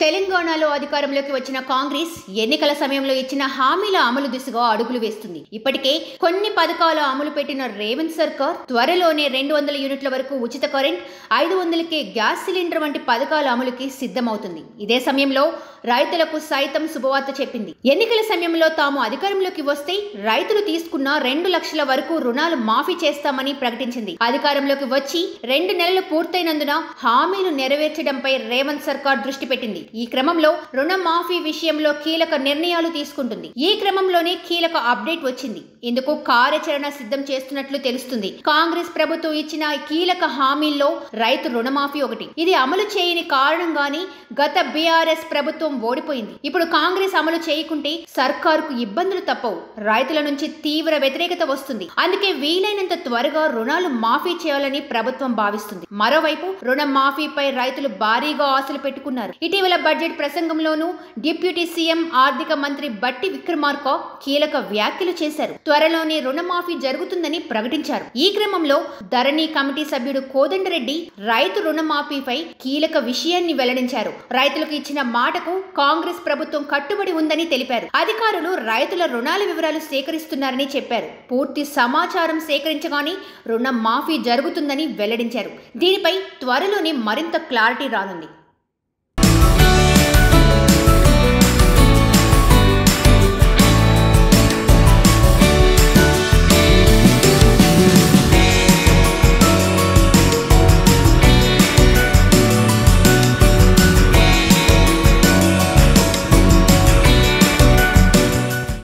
తెలంగాణలో అధికారంలోకి వచ్చిన కాంగ్రెస్ ఎన్నికల సమయంలో ఇచ్చిన హామీల అమలు దిశగా అడుగులు వేస్తుంది. ఇప్పటికే కొన్ని పథకాల అమలు పెట్టిన రేవంత్ సర్కార్ త్వరలోనే 200 యూనిట్ల వరకు ఉచిత కరెంట్, 500కే గ్యాస్ సిలిండర్ వంటి పథకాల అమలుకి సిద్ధమవుతుంది. ఇదే సమయంలో రైతులకు సైతం శుభవార్త చెప్పింది. ఎన్నికల సమయంలో తాము అధికారంలోకి వస్తే రైతులు తీసుకున్న 2 లక్షల వరకు రుణాలు మాఫీ చేస్తామని ప్రకటించింది. అధికారంలోకి వచ్చి 2 నెలలు పూర్తయినందున హామీలు నెరవేర్చడంపై రేవంత్ సర్కార్ దృష్టి పెట్టింది. ఈ క్రమంలో రుణమాఫీ విషయంలో కీలక నిర్ణయాలు తీసుకుంటుంది. ఈ క్రమంలోనే కీలక అప్డేట్ వచ్చింది. ఇందుకు కార్యాచరణ సిద్ధం చేస్తున్నట్లు తెలుస్తుంది. కాంగ్రెస్ ప్రభుత్వం ఇచ్చిన కీలక హామీల్లో రైతు రుణమాఫీ ఒకటి. ఇది అమలు చేయని కారణంగానే గత బీఆర్ఎస్ ప్రభుత్వం ఓడిపోయింది. ఇప్పుడు కాంగ్రెస్ అమలు చేయకుంటే సర్కారుకు ఇబ్బందులు తప్పవు. రైతుల నుంచి తీవ్ర వ్యతిరేకత వస్తుంది. అందుకే వీలైనంత త్వరగా రుణాలు మాఫీ చేయాలని ప్రభుత్వం భావిస్తుంది. మరోవైపు రుణమాఫీపై రైతులు భారీగా ఆశలు పెట్టుకున్నారు. ఇటీవల బడ్జెట్ ప్రసంగంలోనూ డిప్యూటీ సీఎం ఆర్థిక మంత్రి బట్టి విక్రమార్క కీలక వ్యాఖ్యలు చేశారు. త్వరలోనే రుణమాఫీ జరుగుతుందని ప్రకటించారు. ఈ క్రమంలో ధరణి కమిటీ సభ్యుడు కోదండరెడ్డి రైతు రుణమాఫీపై కీలక విషయాన్ని వెల్లడించారు. రైతులకు ఇచ్చిన మాటకు కాంగ్రెస్ ప్రభుత్వం కట్టుబడి ఉందని తెలిపారు. అధికారులు రైతుల రుణాల వివరాలు సేకరిస్తున్నారని చెప్పారు. పూర్తి సమాచారం సేకరించగానే రుణ మాఫీ జరుగుతుందని వెల్లడించారు. దీనిపై త్వరలోనే మరింత క్లారిటీ రానుంది.